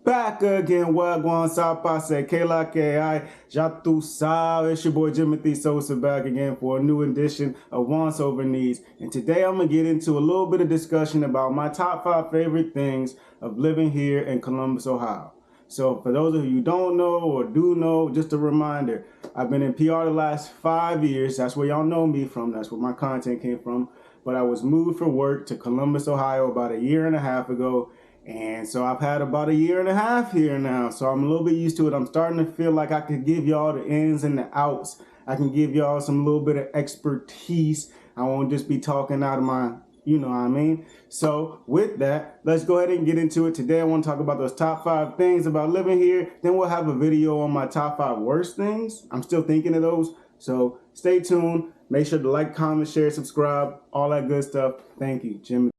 Back again, Wagwan South Pase, Kayla K.I. Jatu Sao. It's your boy Jimothy Sosa back again for a new edition of Wants Over Needs. And today I'm going to get into a little bit of discussion about my top 5 favorite things of living here in Columbus, Ohio. So for those of you who don't know or do know, just a reminder, I've been in PR the last 5 years. That's where y'all know me from. That's where my content came from. But I was moved for work to Columbus, Ohio about a year and a half ago. And so I've had about a year and a half here now. So I'm a little bit used to it. I'm starting to feel like I could give y'all the ins and the outs. I can give y'all some little bit of expertise. I won't just be talking out of my, you know what I mean? So with that, let's go ahead and get into it. Today I want to talk about those top 5 things about living here. Then we'll have a video on my top 5 worst things. I'm still thinking of those. So stay tuned. Make sure to like, comment, share, subscribe, all that good stuff. Thank you, Jim.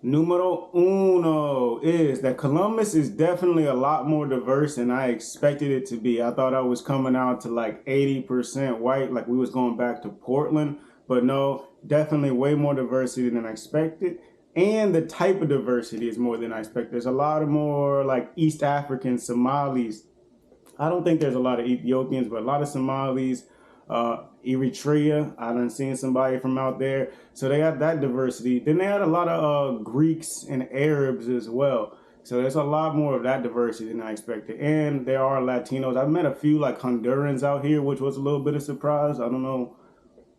Numero uno is that Columbus is definitely a lot more diverse than I expected it to be. I thought I was coming out to like 80% white, like we was going back to Portland, but no, definitely way more diversity than I expected. And the type of diversity is more than I expected. There's a lot of more like East Africans, Somalis. I don't think there's a lot of Ethiopians, but a lot of Somalis, Eritrea. I done seen somebody from out there. So they have that diversity. Then they had a lot of Greeks and Arabs as well. So there's a lot more of that diversity than I expected. And there are Latinos. I've met a few like Hondurans out here, which was a little bit of surprise. I don't know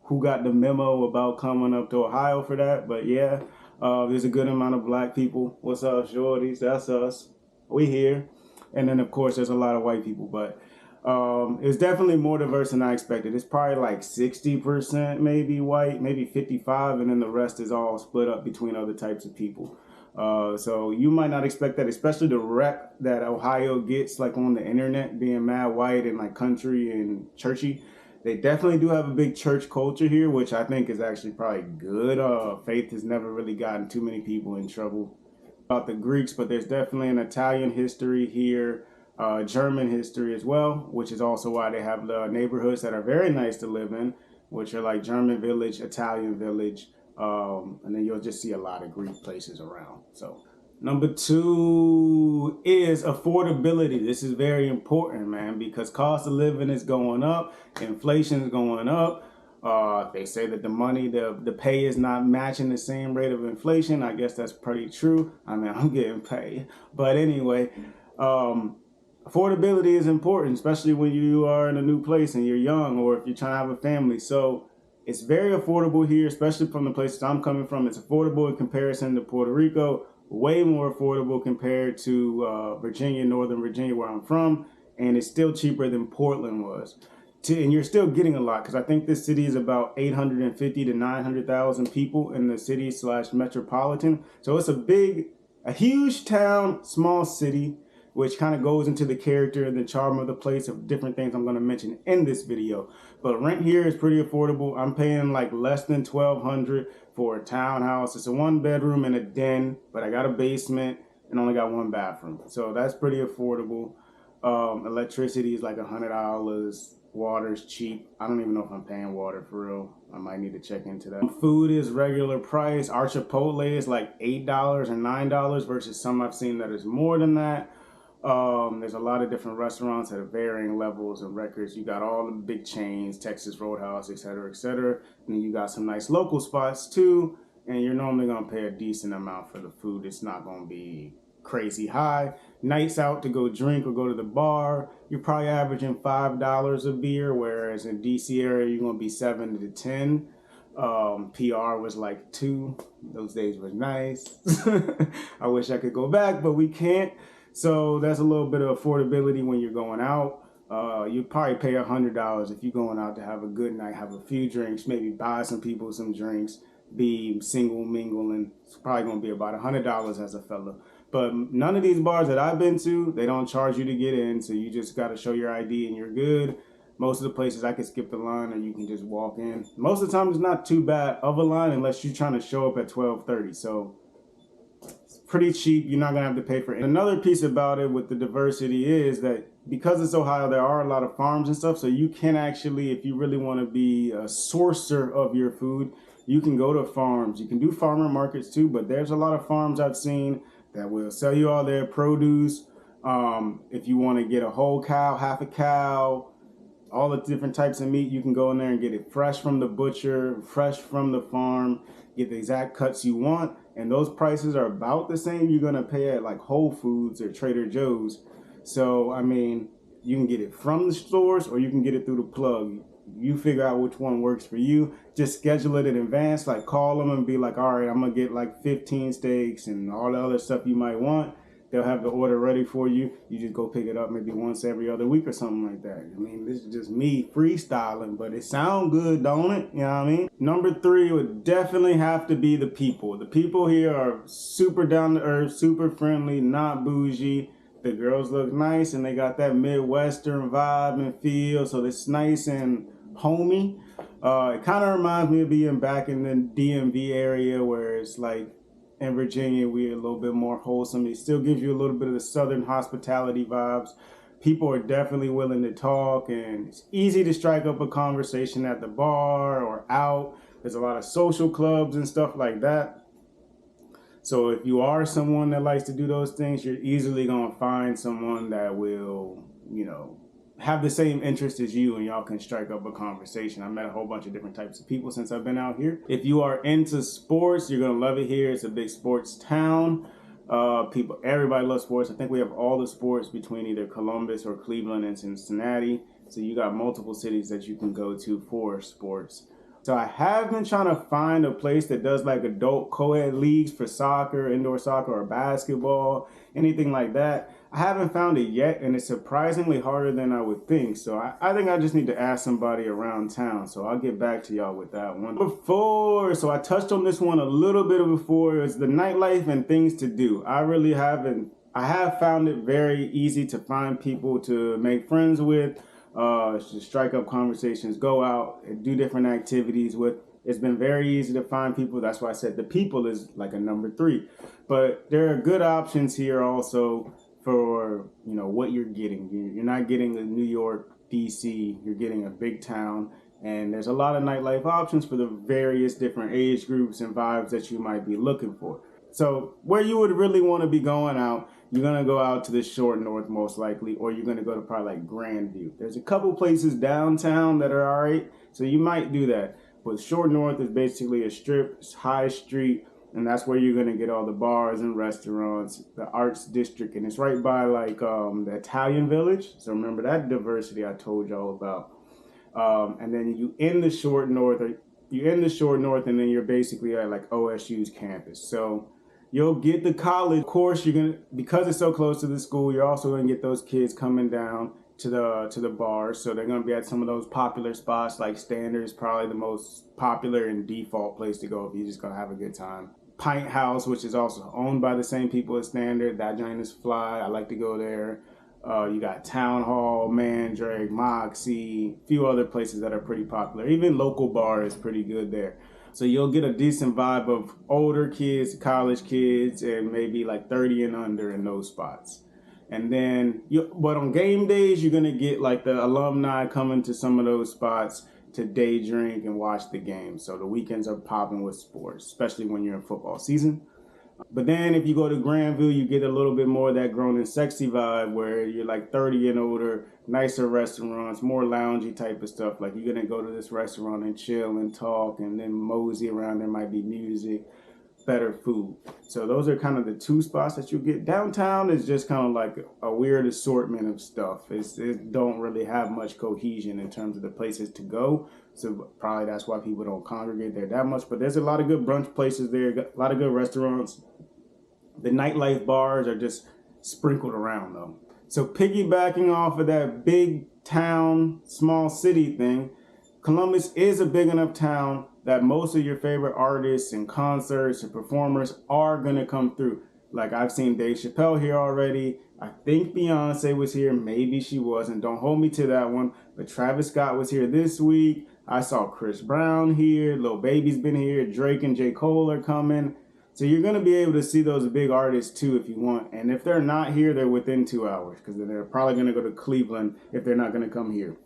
who got the memo about coming up to Ohio for that, but yeah, there's a good amount of black people. What's up, shorties? That's us. We here. And then of course there's a lot of white people, but it's definitely more diverse than I expected. It's probably like 60% maybe white, maybe 55, and then the rest is all split up between other types of people. So you might not expect that, especially the rep that Ohio gets like on the internet, being mad white and like country and churchy. They definitely do have a big church culture here, which I think is actually probably good. Faith has never really gotten too many people in trouble about the Greeks, but there's definitely an Italian history here, German history as well, which is also why they have the neighborhoods that are very nice to live in, which are like German Village, Italian Village, and then you'll just see a lot of Greek places around. So number 2 is affordability. This is very important, man, because cost of living is going up, inflation is going up. They say that the money, the pay is not matching the same rate of inflation. I guess that's pretty true. I mean, I'm getting paid. But anyway, affordability is important, especially when you are in a new place and you're young, or if you're trying to have a family. So it's very affordable here, especially from the places I'm coming from. It's affordable in comparison to Puerto Rico, way more affordable compared to Virginia, Northern Virginia, where I'm from. And it's still cheaper than Portland was. And you're still getting a lot, because I think this city is about 850 to 900,000 people in the city / metropolitan. So it's a huge town, small city, which kind of goes into the character and the charm of the place of different things I'm going to mention in this video. But rent here is pretty affordable. I'm paying like less than $1,200 for a townhouse. It's a 1-bedroom and a den, but I got a basement and only got 1 bathroom. So that's pretty affordable. Electricity is like $100. Water's cheap. I don't even know if I'm paying water for real. I might need to check into that. Food is regular price. Our Chipotle is like $8 or $9 versus some I've seen that is more than that. There's a lot of different restaurants at varying levels and records. You got all the big chains, Texas Roadhouse, etc., etc. And then you got some nice local spots too. And you're normally gonna pay a decent amount for the food. It's not gonna be crazy high. Nights out to go drink or go to the bar, you're probably averaging $5 a beer, whereas in DC area you're gonna be 7 to 10. PR was like 2. Those days were nice. I wish I could go back, but we can't. So that's a little bit of affordability when you're going out. You probably pay $100 if you're going out to have a good night, have a few drinks, maybe buy some people some drinks, be single, mingle, and it's probably gonna be about $100 as a fella. But none of these bars that I've been to, they don't charge you to get in, so you just got to show your ID and you're good. Most of the places I could skip the line or you can just walk in. Most of the time it's not too bad of a line unless you're trying to show up at 12:30. So it's pretty cheap. You're not going to have to pay for it. Another piece about it with the diversity is that because it's Ohio, there are a lot of farms and stuff. So you can actually, if you really want to be a sourcer of your food, you can go to farms. You can do farmer markets too, but there's a lot of farms I've seen that will sell you all their produce. If you want to get a whole cow, half a cow, all the different types of meat, you can go in there and get it fresh from the butcher, fresh from the farm, get the exact cuts you want. And those prices are about the same you're going to pay at like Whole Foods or Trader Joe's. So, I mean, you can get it from the stores or you can get it through the plug. You figure out which one works for you. Just schedule it in advance, like call them and be like, all right, I'm going to get like 15 steaks and all the other stuff you might want. They'll have the order ready for you. You just go pick it up maybe once every other week or something like that. I mean, this is just me freestyling, but it sounds good, don't it? You know what I mean? Number 3 would definitely have to be the people. The people here are super down to earth, super friendly, not bougie. The girls look nice and they got that Midwestern vibe and feel, so it's nice and homey. It kind of reminds me of being back in the DMV area where it's like, in Virginia, we're a little bit more wholesome. It still gives you a little bit of the Southern hospitality vibes. People are definitely willing to talk, and it's easy to strike up a conversation at the bar or out. There's a lot of social clubs and stuff like that. So if you are someone that likes to do those things, you're easily going to find someone that will, have the same interest as you, and y'all can strike up a conversation. I met a whole bunch of different types of people since I've been out here. If you are into sports, you're gonna love it here. It's a big sports town. Everybody loves sports. I think we have all the sports between either Columbus or Cleveland and Cincinnati. So you got multiple cities that you can go to for sports. So I have been trying to find a place that does like adult co-ed leagues for soccer, indoor soccer, or basketball, anything like that. I haven't found it yet, and it's surprisingly harder than I would think. So I think I just need to ask somebody around town. So I'll get back to y'all with that one. So I touched on this one a little bit before. It's the nightlife and things to do. I have found it very easy to find people to make friends with, to strike up conversations, go out and do different activities with. It's been very easy to find people. That's why I said the people is like a number 3. But there are good options here also for what you're getting. You're not getting a New York, DC. You're getting a big town, and there's a lot of nightlife options for the various different age groups and vibes that you might be looking for. So where you would really want to be going out, you're going to go out to the short north most likely, or you're going to go to probably like Grandview. There's a couple places downtown that are all right, so you might do that. But short north is basically a strip, high street, and that's where you're going to get all the bars and restaurants, the arts district, and it's right by like the Italian village. So remember that diversity I told y'all about. And then you in the short north, and then you're basically at like OSU's campus. So you'll get the college. Of course, because it's so close to the school, you're also going to get those kids coming down to the bars. So they're going to be at some of those popular spots, like Standard is probably the most popular and default place to go if you're just going to have a good time. Pint House, which is also owned by the same people as Standard. That joint is fly. I like to go there. You got Town Hall, Mandrake, Moxie, a few other places that are pretty popular. Even Local Bar is pretty good there. So you'll get a decent vibe of older kids, college kids, and maybe like 30 and under in those spots. And then, but on game days, you're going to get like the alumni coming to some of those spots to day drink and watch the game. So the weekends are popping with sports, especially when you're in football season. But then if you go to Grandview, you get a little bit more of that grown and sexy vibe where you're like 30 and older, nicer restaurants, more loungy type of stuff. Like you're going to go to this restaurant and chill and talk and then mosey around. There might be music, better food. So those are kind of the 2 spots that you get. Downtown is just kind of like a weird assortment of stuff. It don't really have much cohesion in terms of the places to go. So probably that's why people don't congregate there that much. But there's a lot of good brunch places there, a lot of good restaurants. The nightlife bars are just sprinkled around though. So piggybacking off of that big town, small city thing, Columbus is a big enough town that most of your favorite artists and concerts and performers are going to come through. Like I've seen Dave Chappelle here already. I think Beyonce was here. Maybe she wasn't. Don't hold me to that one. But Travis Scott was here this week. I saw Chris Brown here. Lil Baby's been here. Drake and J. Cole are coming. So you're going to be able to see those big artists too if you want. And if they're not here, they're within 2 hours because they're probably going to go to Cleveland if they're not going to come here.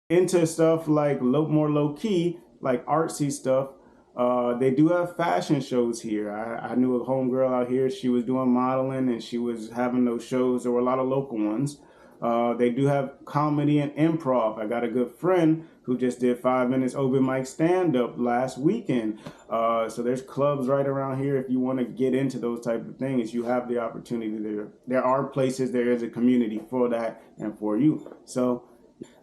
Into stuff like more low key, like artsy stuff. They do have fashion shows here. I knew a homegirl out here. She was doing modeling and she was having those shows. There were a lot of local ones. They do have comedy and improv. I got a good friend who just did 5 minutes open mic stand up last weekend. So there's clubs right around here. If you want to get into those type of things, you have the opportunity there. There are places, there is a community for that and for you. So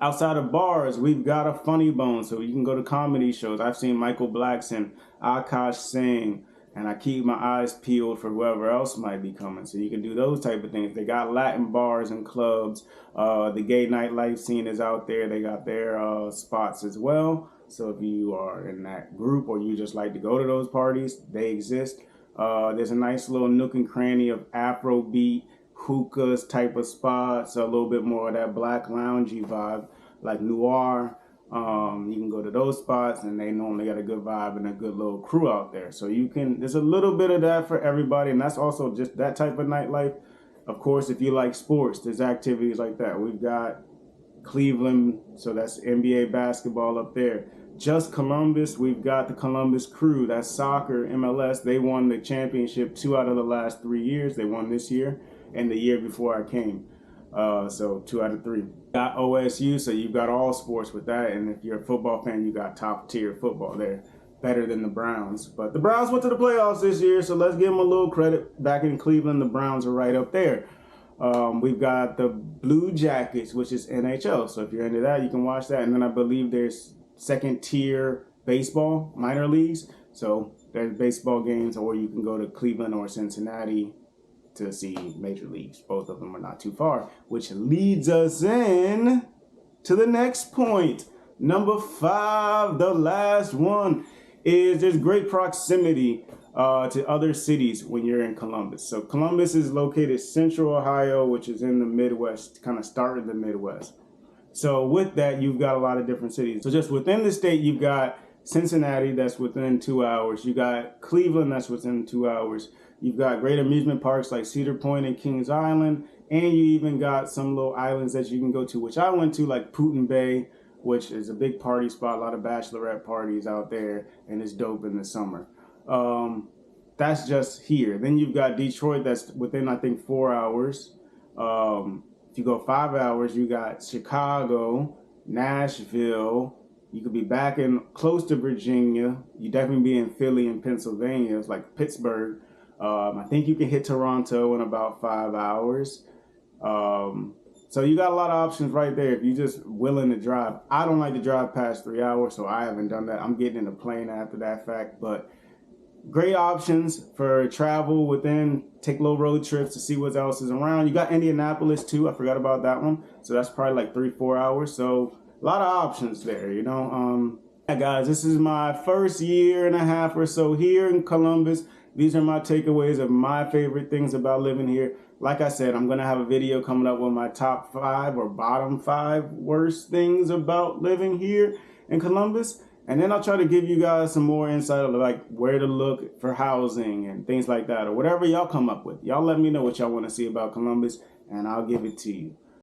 outside of bars, we've got a Funny Bone, so you can go to comedy shows. I've seen Michael Blackson, Akash Singh, and I keep my eyes peeled for whoever else might be coming. So you can do those type of things. They got Latin bars and clubs. The gay nightlife scene is out there. They got their spots as well. So if you are in that group or you just like to go to those parties, they exist. There's a nice little nook and cranny of Afrobeat, hookahs type of spots, a little bit more of that black loungy vibe, like Noir. You can go to those spots and they normally got a good vibe and a good little crew out there. So you can, there's a little bit of that for everybody, and that's also just that type of nightlife. Of course, if you like sports, there's activities like that. We've got Cleveland, so that's NBA basketball up there. Just Columbus, we've got the Columbus Crew, that's soccer, MLS. They won the championship 2 out of the last 3 years. They won this year and the year before I came. So 2 out of 3. Got OSU, so you've got all sports with that. And if you're a football fan, you got top tier football there. Better than the Browns. But the Browns went to the playoffs this year, so let's give them a little credit. Back in Cleveland, the Browns are right up there. We've got the Blue Jackets, which is NHL. So if you're into that, you can watch that. And then I believe there's second tier baseball, minor leagues. So there's baseball games, or you can go to Cleveland or Cincinnati to see major leagues. Both of them are not too far, which leads us in to the next point. Number 5, the last one, is there's great proximity to other cities when you're in Columbus. So Columbus is located central Ohio, which is in the Midwest, kind of started the Midwest. So with that, you've got a lot of different cities. So just within the state, you've got Cincinnati, that's within 2 hours. You got Cleveland, that's within 2 hours. You've got great amusement parks like Cedar Point and Kings Island. And you even got some little islands that you can go to, which I went to, like Putin Bay, which is a big party spot, a lot of bachelorette parties out there, and it's dope in the summer. That's just here. Then you've got Detroit, that's within, I think, 4 hours. If you go 5 hours, you got Chicago, Nashville. You could be back in close to Virginia. You definitely be in Philly and Pennsylvania. It's like Pittsburgh. I think you can hit Toronto in about 5 hours. So you got a lot of options right there if you're just willing to drive. I don't like to drive past 3 hours, so I haven't done that. I'm getting in a plane after that fact, but great options for travel within, take little road trips to see what else is around. You got Indianapolis too. I forgot about that one. So that's probably like 3-4 hours. So a lot of options there, you know. Yeah, guys, this is my first year and a half or so here in Columbus. These are my takeaways of my favorite things about living here. Like I said, I'm going to have a video coming up with my top 5 or bottom 5 worst things about living here in Columbus. And then I'll try to give you guys some more insight of like where to look for housing and things like that, or whatever y'all come up with. Y'all let me know what y'all want to see about Columbus and I'll give it to you.